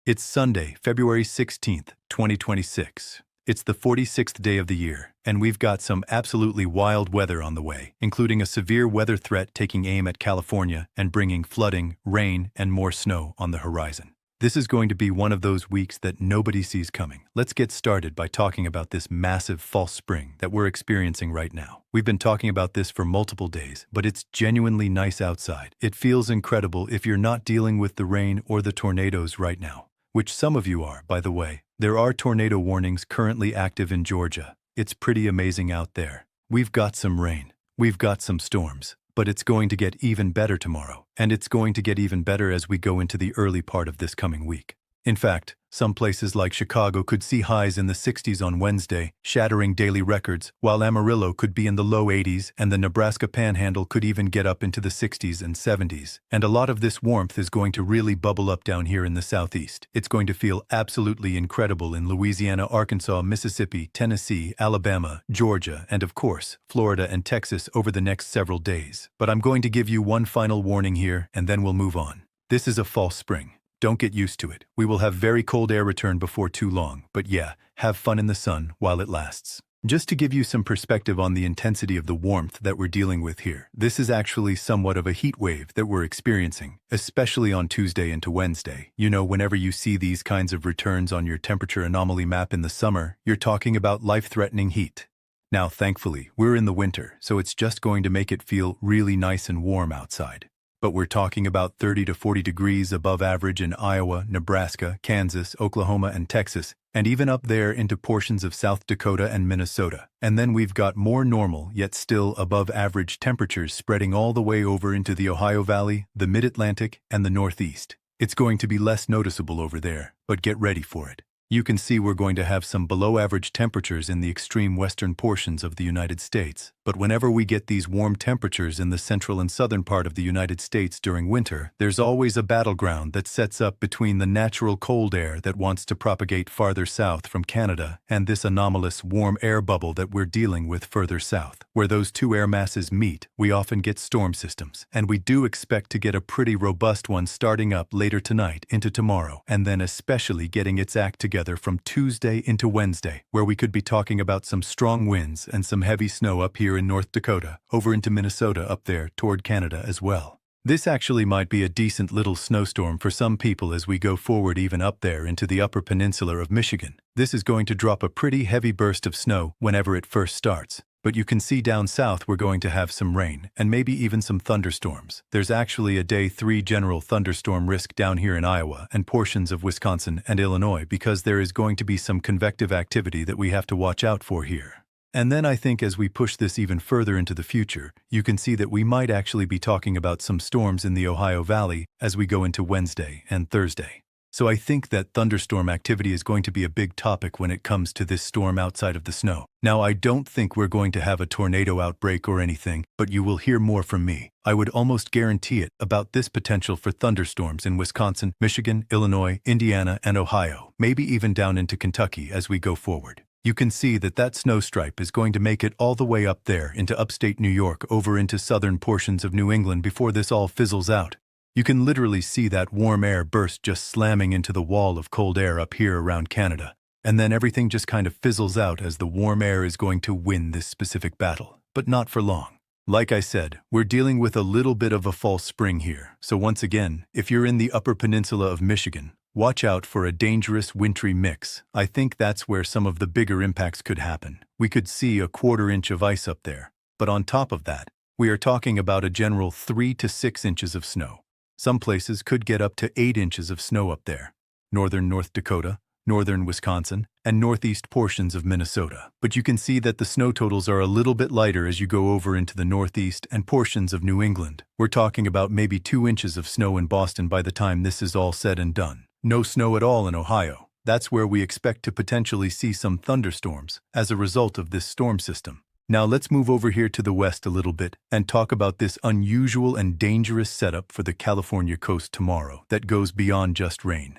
It's Sunday, February 16th, 2026. It's the 46th day of the year, and we've got some absolutely wild weather on the way, including a severe weather threat taking aim at California and bringing flooding, rain, and more snow on the horizon. This is going to be one of those weeks that nobody sees coming. Let's get started by talking about this massive false spring that we're experiencing right now. We've been talking about this for multiple days, but it's genuinely nice outside. It feels incredible if you're not dealing with the rain or the tornadoes right now, which some of you are, by the way. There are tornado warnings currently active in Georgia. It's pretty amazing out there. We've got some rain. We've got some storms. But it's going to get even better tomorrow, and it's going to get even better as we go into the early part of this coming week. In fact, some places like Chicago could see highs in the 60s on Wednesday, shattering daily records, while Amarillo could be in the low 80s and the Nebraska Panhandle could even get up into the 60s and 70s. And a lot of this warmth is going to really bubble up down here in the southeast. It's going to feel absolutely incredible in Louisiana, Arkansas, Mississippi, Tennessee, Alabama, Georgia, and of course, Florida and Texas over the next several days. But I'm going to give you one final warning here, and then we'll move on. This is a false spring. Don't get used to it. We will have very cold air return before too long, but yeah, have fun in the sun while it lasts. Just to give you some perspective on the intensity of the warmth that we're dealing with here, this is actually somewhat of a heat wave that we're experiencing, especially on Tuesday into Wednesday. You know, whenever you see these kinds of returns on your temperature anomaly map in the summer, you're talking about life-threatening heat. Now, thankfully, we're in the winter, so it's just going to make it feel really nice and warm outside. But we're talking about 30 to 40 degrees above average in Iowa, Nebraska, Kansas, Oklahoma, and Texas, and even up there into portions of South Dakota and Minnesota. And then we've got more normal, yet still above average temperatures spreading all the way over into the Ohio Valley, the Mid-Atlantic, and the Northeast. It's going to be less noticeable over there, but get ready for it. You can see we're going to have some below-average temperatures in the extreme western portions of the United States. But whenever we get these warm temperatures in the central and southern part of the United States during winter, there's always a battleground that sets up between the natural cold air that wants to propagate farther south from Canada and this anomalous warm air bubble that we're dealing with further south. Where those two air masses meet, we often get storm systems, and we do expect to get a pretty robust one starting up later tonight into tomorrow, and then especially getting its act together from Tuesday into Wednesday, where we could be talking about some strong winds and some heavy snow up here in North Dakota, over into Minnesota up there toward Canada as well. This actually might be a decent little snowstorm for some people as we go forward even up there into the upper peninsula of Michigan. This is going to drop a pretty heavy burst of snow whenever it first starts. But you can see down south we're going to have some rain, and maybe even some thunderstorms. There's actually a Day 3 general thunderstorm risk down here in Iowa and portions of Wisconsin and Illinois because there is going to be some convective activity that we have to watch out for here. And then I think as we push this even further into the future, you can see that we might actually be talking about some storms in the Ohio Valley as we go into Wednesday and Thursday. So I think that thunderstorm activity is going to be a big topic when it comes to this storm outside of the snow. Now, I don't think we're going to have a tornado outbreak or anything, but you will hear more from me. I would almost guarantee it about this potential for thunderstorms in Wisconsin, Michigan, Illinois, Indiana, and Ohio, maybe even down into Kentucky as we go forward. You can see that that snow stripe is going to make it all the way up there into upstate New York over into southern portions of New England before this all fizzles out. You can literally see that warm air burst just slamming into the wall of cold air up here around Canada. And then everything just kind of fizzles out as the warm air is going to win this specific battle. But not for long. Like I said, we're dealing with a little bit of a false spring here. So once again, if you're in the upper peninsula of Michigan, watch out for a dangerous wintry mix. I think that's where some of the bigger impacts could happen. We could see a 1/4 inch of ice up there. But on top of that, we are talking about a general 3 to 6 inches of snow. Some places could get up to 8 inches of snow up there. Northern North Dakota, northern Wisconsin, and northeast portions of Minnesota. But you can see that the snow totals are a little bit lighter as you go over into the northeast and portions of New England. We're talking about maybe 2 inches of snow in Boston by the time this is all said and done. No snow at all in Ohio. That's where we expect to potentially see some thunderstorms as a result of this storm system. Now let's move over here to the west a little bit and talk about this unusual and dangerous setup for the California coast tomorrow that goes beyond just rain.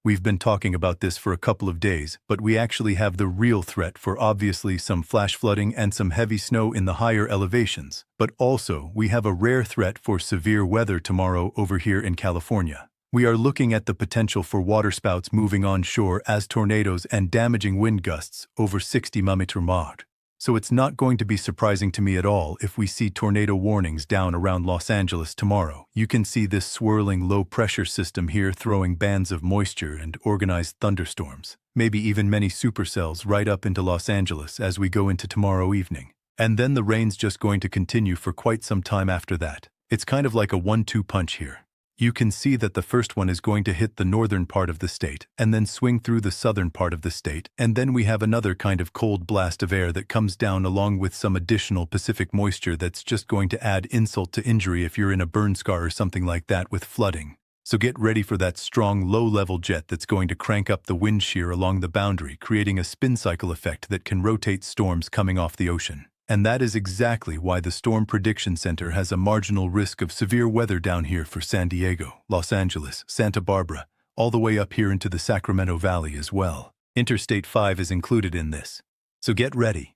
We've been talking about this for a couple of days, but we actually have the real threat for obviously some flash flooding and some heavy snow in the higher elevations. But also, we have a rare threat for severe weather tomorrow over here in California. We are looking at the potential for waterspouts moving onshore as tornadoes and damaging wind gusts over 60 mph. So it's not going to be surprising to me at all if we see tornado warnings down around Los Angeles tomorrow. You can see this swirling low-pressure system here throwing bands of moisture and organized thunderstorms, maybe even many supercells right up into Los Angeles as we go into tomorrow evening. And then the rain's just going to continue for quite some time after that. It's kind of like a 1-2 punch here. You can see that the first one is going to hit the northern part of the state and then swing through the southern part of the state, and then we have another kind of cold blast of air that comes down along with some additional Pacific moisture that's just going to add insult to injury if you're in a burn scar or something like that with flooding. So get ready for that strong low-level jet that's going to crank up the wind shear along the boundary, creating a spin cycle effect that can rotate storms coming off the ocean. And that is exactly why the Storm Prediction Center has a marginal risk of severe weather down here for San Diego, Los Angeles, Santa Barbara, all the way up here into the Sacramento Valley as well. Interstate 5 is included in this. So get ready.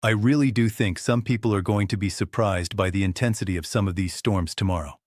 I really do think some people are going to be surprised by the intensity of some of these storms tomorrow.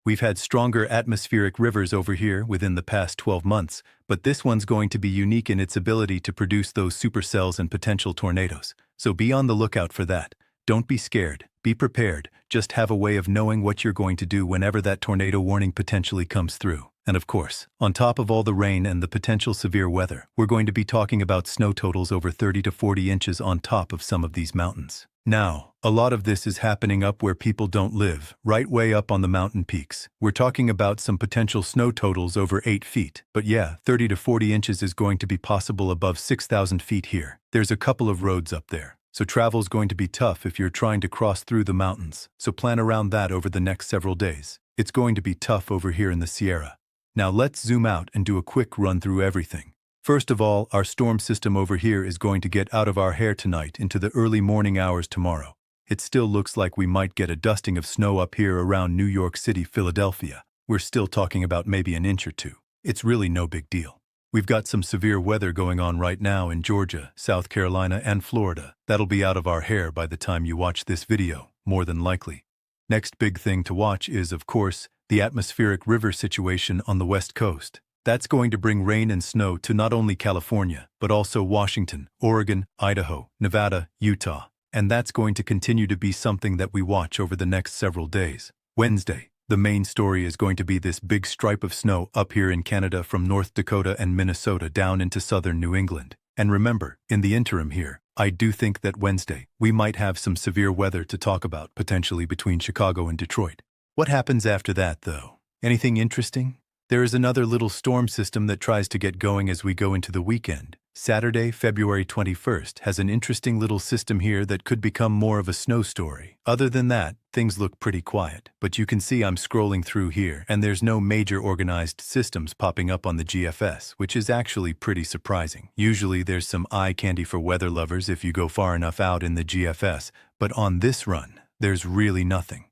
We've had stronger atmospheric rivers over here within the past 12 months, but this one's going to be unique in its ability to produce those supercells and potential tornadoes. So be on the lookout for that. Don't be scared. Be prepared. Just have a way of knowing what you're going to do whenever that tornado warning potentially comes through. And of course, on top of all the rain and the potential severe weather, we're going to be talking about snow totals over 30 to 40 inches on top of some of these mountains. Now, a lot of this is happening up where people don't live, right way up on the mountain peaks. We're talking about some potential snow totals over 8 feet. But yeah, 30 to 40 inches is going to be possible above 6,000 feet here. There's a couple of roads up there, so travel's going to be tough if you're trying to cross through the mountains. So plan around that over the next several days. It's going to be tough over here in the Sierra. Now let's zoom out and do a quick run through everything. First of all, our storm system over here is going to get out of our hair tonight into the early morning hours tomorrow. It still looks like we might get a dusting of snow up here around New York City, Philadelphia. We're still talking about maybe an inch or two. It's really no big deal. We've got some severe weather going on right now in Georgia, South Carolina, and Florida. That'll be out of our hair by the time you watch this video, more than likely. Next big thing to watch is, of course, the atmospheric river situation on the West Coast. That's going to bring rain and snow to not only California, but also Washington, Oregon, Idaho, Nevada, Utah. And that's going to continue to be something that we watch over the next several days. Wednesday, the main story is going to be this big stripe of snow up here in Canada from North Dakota and Minnesota down into southern New England. And remember, in the interim here, I do think that Wednesday, we might have some severe weather to talk about potentially between Chicago and Detroit. What happens after that, though? Anything interesting? There is another little storm system that tries to get going as we go into the weekend. Saturday, February 21st, has an interesting little system here that could become more of a snow story. Other than that, things look pretty quiet. But you can see I'm scrolling through here, and there's no major organized systems popping up on the GFS, which is actually pretty surprising. Usually there's some eye candy for weather lovers if you go far enough out in the GFS, but on this run, there's really nothing.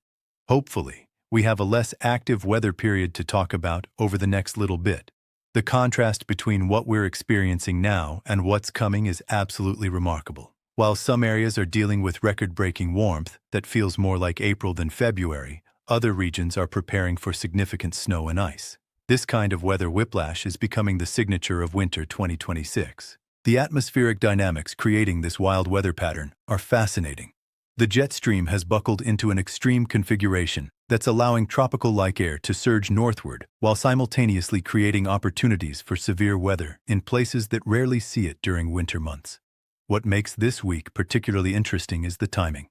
Hopefully, we have a less active weather period to talk about over the next little bit. The contrast between what we're experiencing now and what's coming is absolutely remarkable. While some areas are dealing with record-breaking warmth that feels more like April than February, other regions are preparing for significant snow and ice. This kind of weather whiplash is becoming the signature of winter 2026. The atmospheric dynamics creating this wild weather pattern are fascinating. The jet stream has buckled into an extreme configuration that's allowing tropical-like air to surge northward while simultaneously creating opportunities for severe weather in places that rarely see it during winter months. What makes this week particularly interesting is the timing.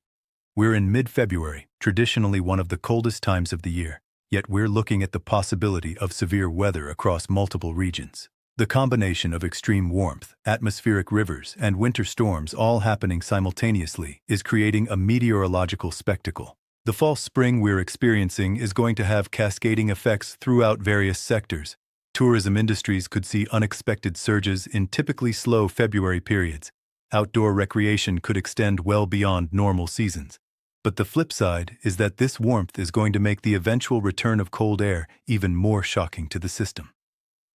We're in mid-February, traditionally one of the coldest times of the year, yet we're looking at the possibility of severe weather across multiple regions. The combination of extreme warmth, atmospheric rivers, and winter storms all happening simultaneously is creating a meteorological spectacle. The false spring we're experiencing is going to have cascading effects throughout various sectors. Tourism industries could see unexpected surges in typically slow February periods. Outdoor recreation could extend well beyond normal seasons. But the flip side is that this warmth is going to make the eventual return of cold air even more shocking to the system.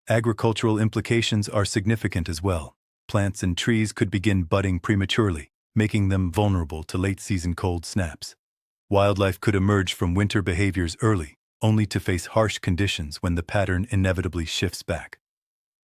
Agricultural implications are significant as well. Plants and trees could begin budding prematurely, making them vulnerable to late-season cold snaps. Wildlife could emerge from winter behaviors early, only to face harsh conditions when the pattern inevitably shifts back.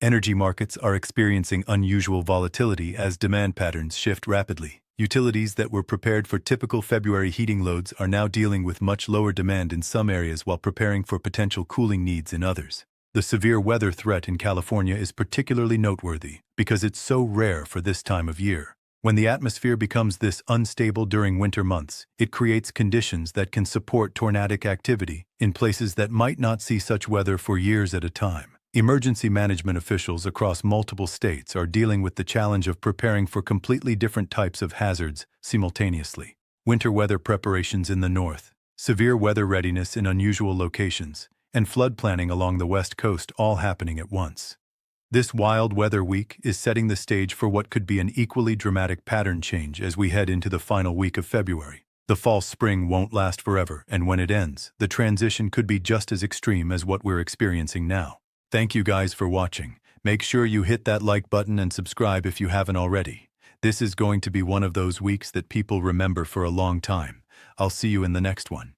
Energy markets are experiencing unusual volatility as demand patterns shift rapidly. Utilities that were prepared for typical February heating loads are now dealing with much lower demand in some areas while preparing for potential cooling needs in others. The severe weather threat in California is particularly noteworthy because it's so rare for this time of year. When the atmosphere becomes this unstable during winter months, it creates conditions that can support tornadic activity in places that might not see such weather for years at a time. Emergency management officials across multiple states are dealing with the challenge of preparing for completely different types of hazards simultaneously. Winter weather preparations in the north, severe weather readiness in unusual locations, and flood planning along the West Coast all happening at once. This wild weather week is setting the stage for what could be an equally dramatic pattern change as we head into the final week of February. The fall spring won't last forever, and when it ends, the transition could be just as extreme as what we're experiencing now. Thank you guys for watching. Make sure you hit that like button and subscribe if you haven't already. This is going to be one of those weeks that people remember for a long time. I'll see you in the next one.